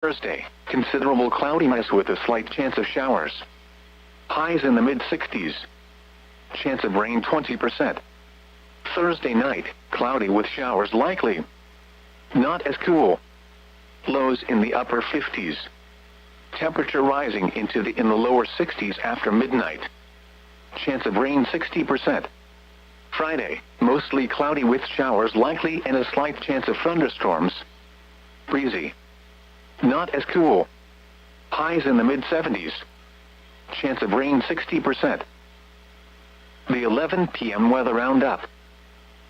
Thursday, considerable cloudiness with a slight chance of showers. Highs in the mid-60s. Chance of rain 20%. Thursday night, cloudy with showers likely. Not as cool. Lows in the upper 50s. Temperature rising in the lower 60s after midnight. Chance of rain 60%. Friday, mostly cloudy with showers likely and a slight chance of thunderstorms. Breezy. Not as cool. Highs in the mid-70s. Chance of rain 60%. The 11 p.m. weather roundup.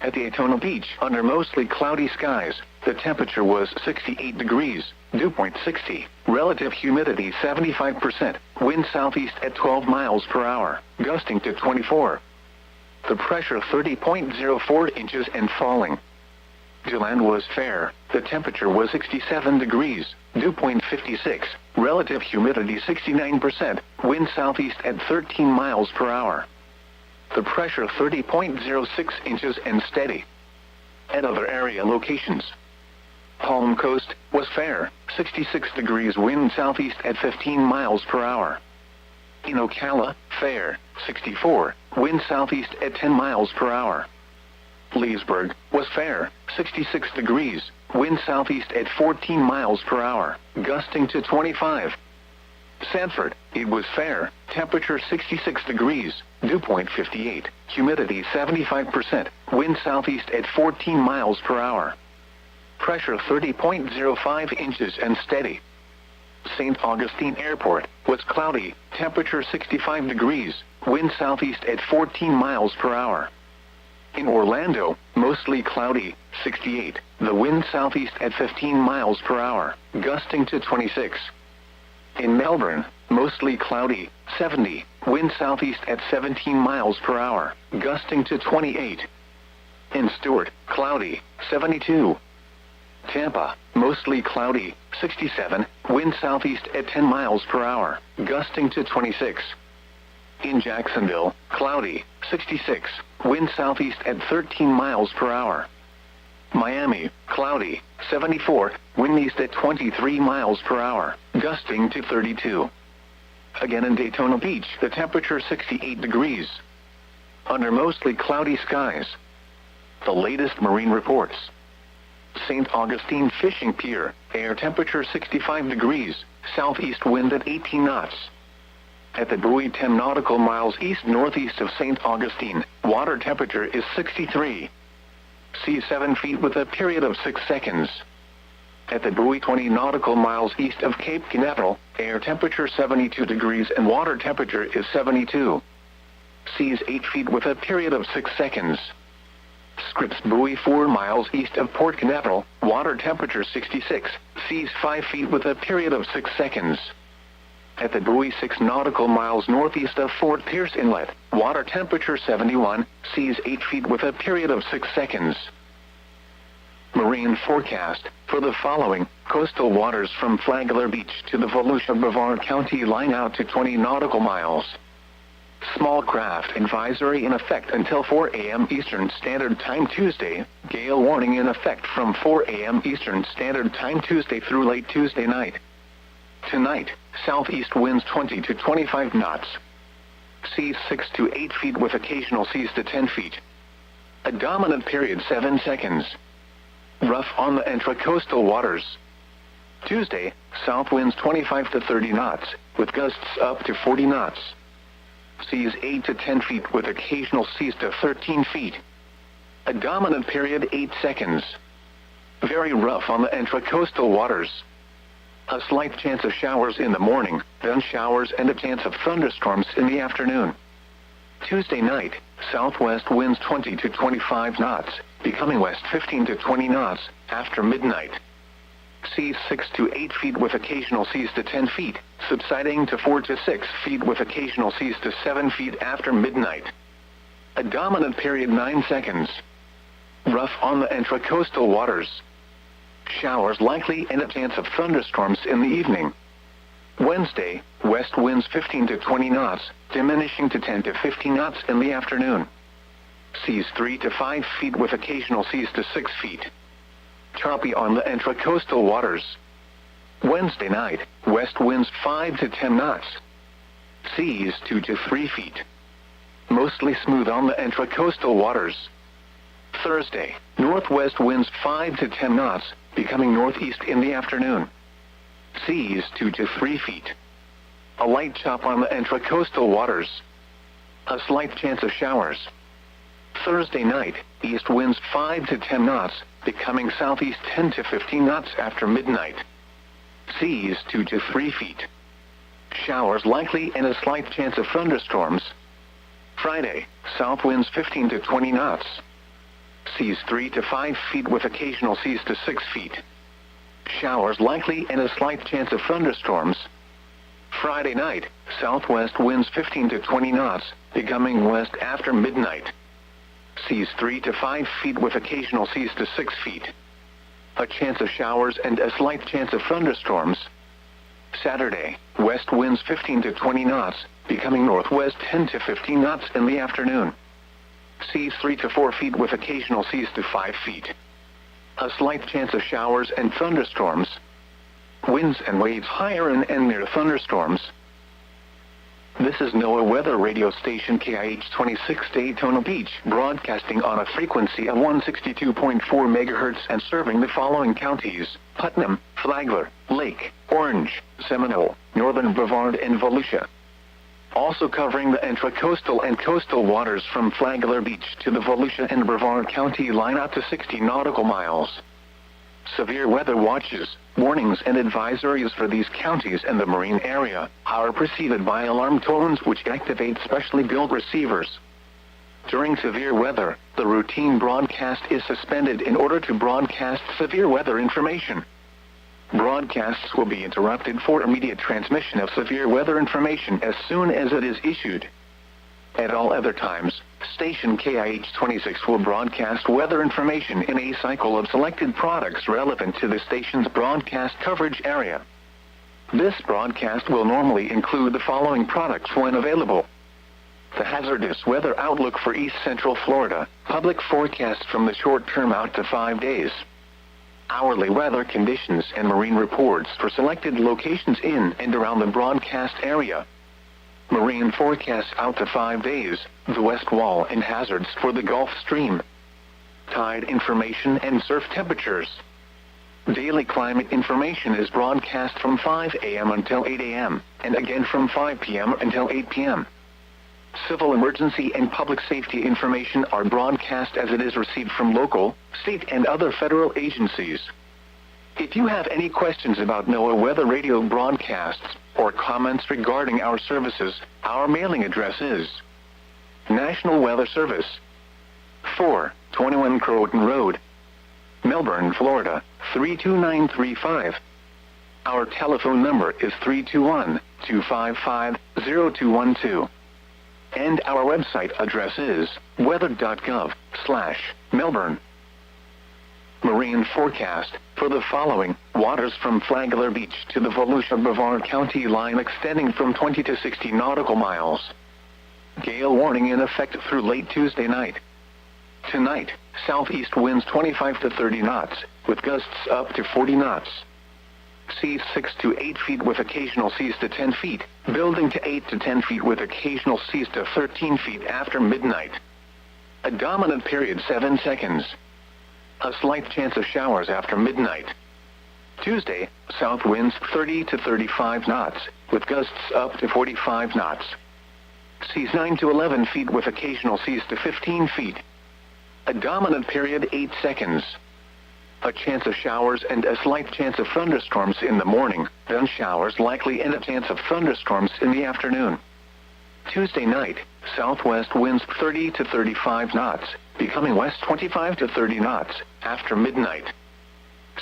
At Daytona Beach, under mostly cloudy skies, the temperature was 68 degrees, dew point 60, relative humidity 75%, wind southeast at 12 miles per hour, gusting to 24. The pressure 30.04 inches and falling. DeLand was fair, the temperature was 67 degrees, dew point 56, relative humidity 69%, wind southeast at 13 miles per hour. The pressure 30.06 inches and steady. At other area locations. Palm Coast was fair, 66 degrees, wind southeast at 15 miles per hour. In Ocala, fair, 64, wind southeast at 10 miles per hour. Leesburg was fair, 66 degrees, wind southeast at 14 miles per hour, gusting to 25. Sanford, it was fair, temperature 66 degrees, dew point 58, humidity 75%, wind southeast at 14 miles per hour. Pressure 30.05 inches and steady. St. Augustine Airport was cloudy, temperature 65 degrees, wind southeast at 14 miles per hour. In Orlando, mostly cloudy, 68, the wind southeast at 15 miles per hour, gusting to 26. In Melbourne, mostly cloudy, 70, wind southeast at 17 miles per hour, gusting to 28. In Stewart, cloudy, 72. Tampa, mostly cloudy, 67, wind southeast at 10 miles per hour, gusting to 26. In Jacksonville, cloudy, 66, wind southeast at 13 miles per hour. Miami, cloudy, 74, wind east at 23 miles per hour, gusting to 32. Again in Daytona Beach, the temperature 68 degrees. Under mostly cloudy skies. The latest marine reports. St. Augustine Fishing Pier, air temperature 65 degrees, southeast wind at 18 knots. At the buoy 10 nautical miles east-northeast of St. Augustine, water temperature is 63. Sea 7 feet with a period of 6 seconds. At the buoy 20 nautical miles east of Cape Canaveral, air temperature 72 degrees and water temperature is 72. Seas 8 feet with a period of 6 seconds. Scripps Buoy 4 miles east of Port Canaveral, water temperature 66, seas 5 feet with a period of 6 seconds. At the buoy 6 nautical miles northeast of Fort Pierce Inlet, water temperature 71, seas 8 feet with a period of 6 seconds. Marine forecast for the following: coastal waters from Flagler Beach to the Volusia-Brevard County line out to 20 nautical miles. Small craft advisory in effect until 4 a.m. Eastern Standard Time Tuesday. Gale warning in effect from 4 a.m. Eastern Standard Time Tuesday through late Tuesday night. Tonight, southeast winds 20 to 25 knots. Seas 6 to 8 feet with occasional seas to 10 feet. A dominant period 7 seconds. Rough on the intracoastal waters. Tuesday, south winds 25 to 30 knots, with gusts up to 40 knots. Seas 8 to 10 feet with occasional seas to 13 feet. A dominant period 8 seconds. Very rough on the intracoastal waters. A slight chance of showers in the morning, then showers and a chance of thunderstorms in the afternoon. Tuesday night, southwest winds 20 to 25 knots, becoming west 15 to 20 knots, after midnight. Seas 6 to 8 feet with occasional seas to 10 feet, subsiding to 4 to 6 feet with occasional seas to 7 feet after midnight. A dominant period 9 seconds. Rough on the intracoastal waters. Showers likely and a chance of thunderstorms in the evening. Wednesday, west winds 15 to 20 knots, diminishing to 10 to 15 knots in the afternoon. Seas 3 to 5 feet with occasional seas to 6 feet. Choppy on the intracoastal waters. Wednesday night, west winds 5 to 10 knots. Seas 2 to 3 feet. Mostly smooth on the intracoastal waters. Thursday, northwest winds 5 to 10 knots, becoming northeast in the afternoon. Seas 2 to 3 feet. A light chop on the intracoastal waters. A slight chance of showers. Thursday night, east winds 5 to 10 knots, becoming southeast 10 to 15 knots after midnight. Seas 2 to 3 feet. Showers likely and a slight chance of thunderstorms. Friday, south winds 15 to 20 knots. Seas 3 to 5 feet with occasional seas to 6 feet. Showers likely and a slight chance of thunderstorms. Friday night, southwest winds 15 to 20 knots, becoming west after midnight. Seas 3 to 5 feet with occasional seas to 6 feet. A chance of showers and a slight chance of thunderstorms. Saturday, west winds 15 to 20 knots, becoming northwest 10 to 15 knots in the afternoon. Seas 3 to 4 feet with occasional seas to 5 feet. A slight chance of showers and thunderstorms. Winds and waves higher in and near thunderstorms. This is NOAA Weather Radio Station KIH-26 Daytona Beach, broadcasting on a frequency of 162.4 MHz and serving the following counties: Putnam, Flagler, Lake, Orange, Seminole, Northern Brevard, and Volusia. Also covering the intracoastal and coastal waters from Flagler Beach to the Volusia and Brevard County line out to 60 nautical miles. Severe weather watches, warnings, and advisories for these counties and the marine area are preceded by alarm tones which activate specially built receivers. During severe weather, the routine broadcast is suspended in order to broadcast severe weather information. Broadcasts will be interrupted for immediate transmission of severe weather information as soon as it is issued. At all other times, station KIH-26 will broadcast weather information in a cycle of selected products relevant to the station's broadcast coverage area. This broadcast will normally include the following products when available: the hazardous weather outlook for East Central Florida, public forecast from the short term out to 5 days, hourly weather conditions and marine reports for selected locations in and around the broadcast area, marine forecasts out to 5 days, the west wall and hazards for the Gulf Stream, tide information and surf temperatures. Daily climate information is broadcast from 5 a.m. until 8 a.m., and again from 5 p.m. until 8 p.m. Civil emergency and public safety information are broadcast as it is received from local, state, and other federal agencies. If you have any questions about NOAA Weather Radio broadcasts or comments regarding our services, our mailing address is National Weather Service, 421 Croton Road, Melbourne, Florida, 32935. Our telephone number is 321-255-0212. And our website address is weather.gov/Melbourne. Marine forecast for the following: waters from Flagler Beach to the Volusia-Brevard County line extending from 20 to 60 nautical miles. Gale warning in effect through late Tuesday night. Tonight, southeast winds 25 to 30 knots, with gusts up to 40 knots. Seas 6 to 8 feet with occasional seas to 10 feet, building to 8 to 10 feet with occasional seas to 13 feet after midnight. A dominant period 7 seconds. A slight chance of showers after midnight. Tuesday, south winds 30 to 35 knots, with gusts up to 45 knots. Seas 9 to 11 feet with occasional seas to 15 feet. A dominant period 8 seconds. A chance of showers and a slight chance of thunderstorms in the morning, then showers likely and a chance of thunderstorms in the afternoon. Tuesday night, southwest winds 30 to 35 knots, becoming west 25 to 30 knots after midnight.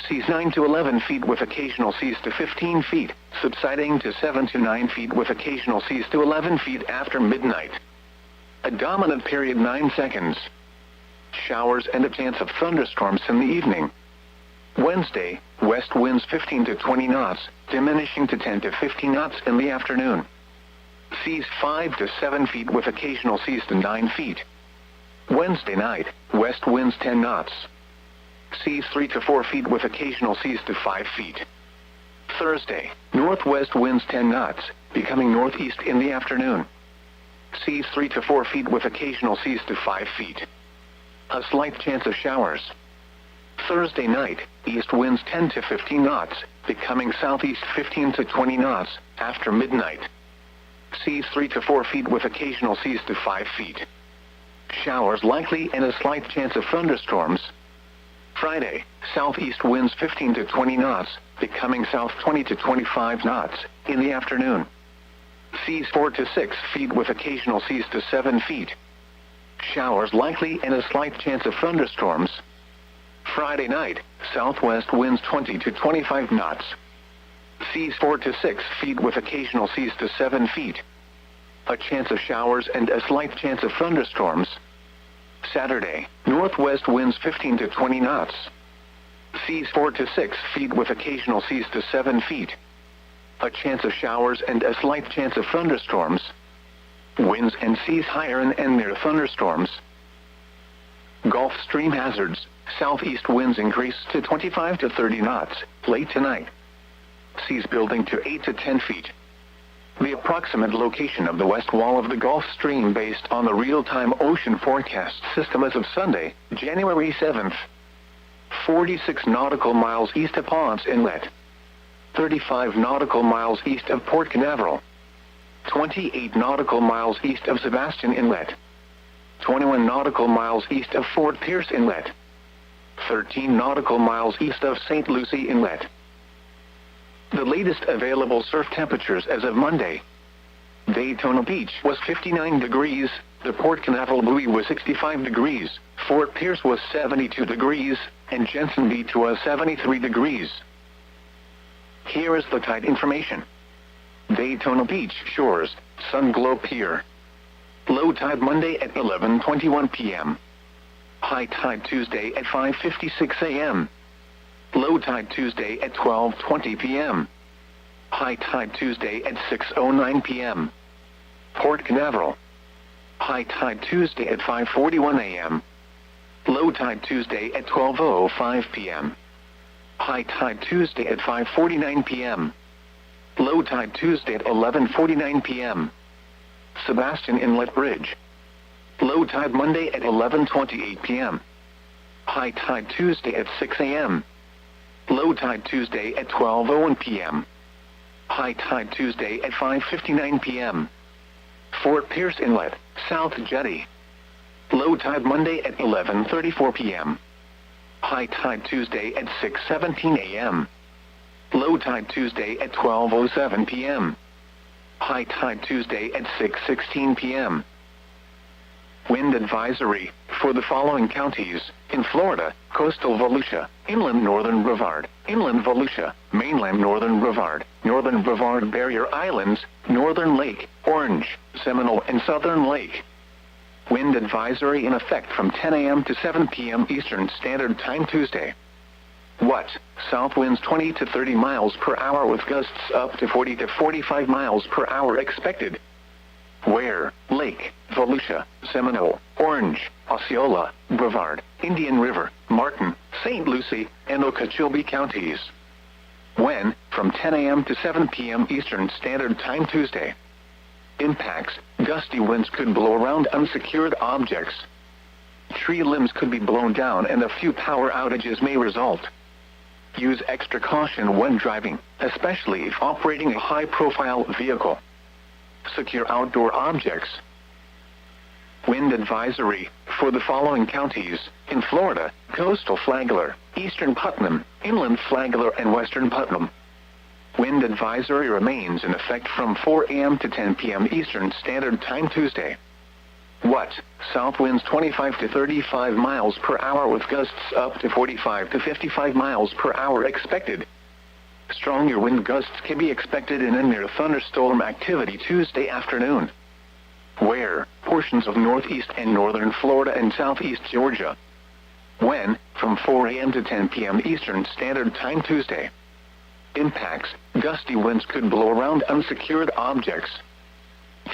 Seas 9 to 11 feet with occasional seas to 15 feet, subsiding to 7 to 9 feet with occasional seas to 11 feet after midnight. A dominant period 9 seconds. Showers and a chance of thunderstorms in the evening. Wednesday, west winds 15 to 20 knots, diminishing to 10 to 15 knots in the afternoon. Seas 5 to 7 feet with occasional seas to 9 feet. Wednesday night, west winds 10 knots. Seas 3 to 4 feet with occasional seas to 5 feet. Thursday, northwest winds 10 knots, becoming northeast in the afternoon. Seas 3 to 4 feet with occasional seas to 5 feet. A slight chance of showers. Thursday night, east winds 10 to 15 knots, becoming southeast 15 to 20 knots, after midnight. Seas 3 to 4 feet with occasional seas to 5 feet. Showers likely and a slight chance of thunderstorms. Friday, southeast winds 15 to 20 knots, becoming south 20 to 25 knots, in the afternoon. Seas 4 to 6 feet with occasional seas to 7 feet. Showers likely and a slight chance of thunderstorms. Friday night, southwest winds 20 to 25 knots. Seas 4 to 6 feet with occasional seas to 7 feet. A chance of showers and a slight chance of thunderstorms. Saturday, northwest winds 15 to 20 knots. Seas 4 to 6 feet with occasional seas to 7 feet. A chance of showers and a slight chance of thunderstorms. Winds and seas higher and near thunderstorms. Gulf Stream hazards. Southeast winds increase to 25 to 30 knots, late tonight. Seas building to 8 to 10 feet. The approximate location of the west wall of the Gulf Stream based on the real-time ocean forecast system as of Sunday, January 7th. 46 nautical miles east of Ponce Inlet. 35 nautical miles east of Port Canaveral. 28 nautical miles east of Sebastian Inlet. 21 nautical miles east of Fort Pierce Inlet. 13 nautical miles east of St. Lucie Inlet. The latest available surf temperatures as of Monday. Daytona Beach was 59 degrees, the Port Canaveral buoy was 65 degrees, Fort Pierce was 72 degrees, and Jensen Beach was 73 degrees. Here is the tide information. Daytona Beach shores, Sunglow Pier. Low tide Monday at 11:21 p.m. High tide Tuesday at 5:56 a.m. Low tide Tuesday at 12:20 p.m. High tide Tuesday at 6:09 p.m. Port Canaveral. High tide Tuesday at 5:41 a.m. Low tide Tuesday at 12:05 p.m. High tide Tuesday at 5:49 p.m. Low tide Tuesday at 11:49 p.m. Sebastian Inlet Bridge. Low tide Monday at 11:28 p.m. High tide Tuesday at 6 a.m. Low tide Tuesday at 12:01 p.m. High tide Tuesday at 5:59 p.m. Fort Pierce Inlet, South Jetty. Low tide Monday at 11:34 p.m. High tide Tuesday at 6:17 a.m. Low tide Tuesday at 12:07 p.m. High tide Tuesday at 6:16 p.m. Wind advisory for the following counties in Florida: coastal Volusia, inland northern Brevard, inland Volusia, mainland northern Brevard, northern Brevard Barrier Islands, northern Lake, Orange, Seminole, and southern Lake. Wind advisory in effect from 10 a.m. to 7 p.m. Eastern Standard Time Tuesday. What? South winds 20 to 30 miles per hour with gusts up to 40 to 45 miles per hour expected. Where? Lake, Volusia, Seminole, Orange, Osceola, Brevard, Indian River, Martin, St. Lucie, and Okeechobee counties. When? From 10 a.m. to 7 p.m. Eastern Standard Time Tuesday. Impacts: gusty winds could blow around unsecured objects. Tree limbs could be blown down and a few power outages may result. Use extra caution when driving, especially if operating a high-profile vehicle. Secure outdoor objects. Wind advisory for the following counties in Florida: coastal Flagler, eastern Putnam, inland Flagler, and western Putnam. Wind advisory remains in effect from 4 a.m. to 10 p.m. Eastern Standard Time Tuesday. What? South winds 25 to 35 miles per hour with gusts up to 45 to 55 miles per hour expected. Stronger wind gusts can be expected in and near thunderstorm activity Tuesday afternoon. Where? Portions of northeast and northern Florida and southeast Georgia. When? From 4 a.m. to 10 p.m. Eastern Standard Time Tuesday. Impacts: gusty winds could blow around unsecured objects.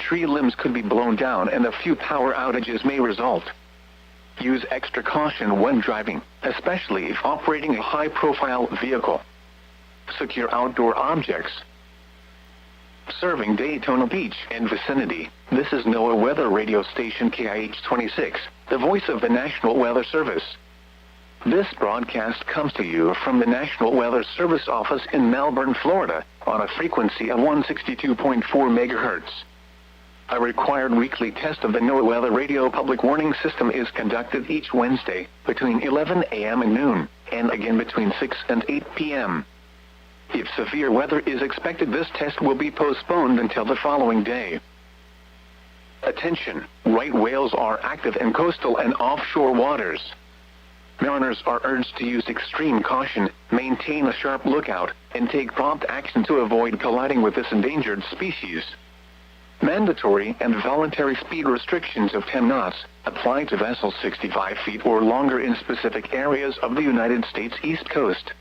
Tree limbs could be blown down and a few power outages may result. Use extra caution when driving, especially if operating a high-profile vehicle. secure outdoor objects. Serving Daytona Beach and vicinity, this is NOAA Weather Radio Station KIH-26, the voice of the National Weather Service. This broadcast comes to you from the National Weather Service office in Melbourne, Florida, on a frequency of 162.4 megahertz. A required weekly test of the NOAA Weather Radio public warning system is conducted each Wednesday between 11 a.m. and noon, and again between 6 and 8 p.m. If severe weather is expected, this test will be postponed until the following day. Attention! Right whales are active in coastal and offshore waters. Mariners are urged to use extreme caution, maintain a sharp lookout, and take prompt action to avoid colliding with this endangered species. Mandatory and voluntary speed restrictions of 10 knots apply to vessels 65 feet or longer in specific areas of the United States East Coast.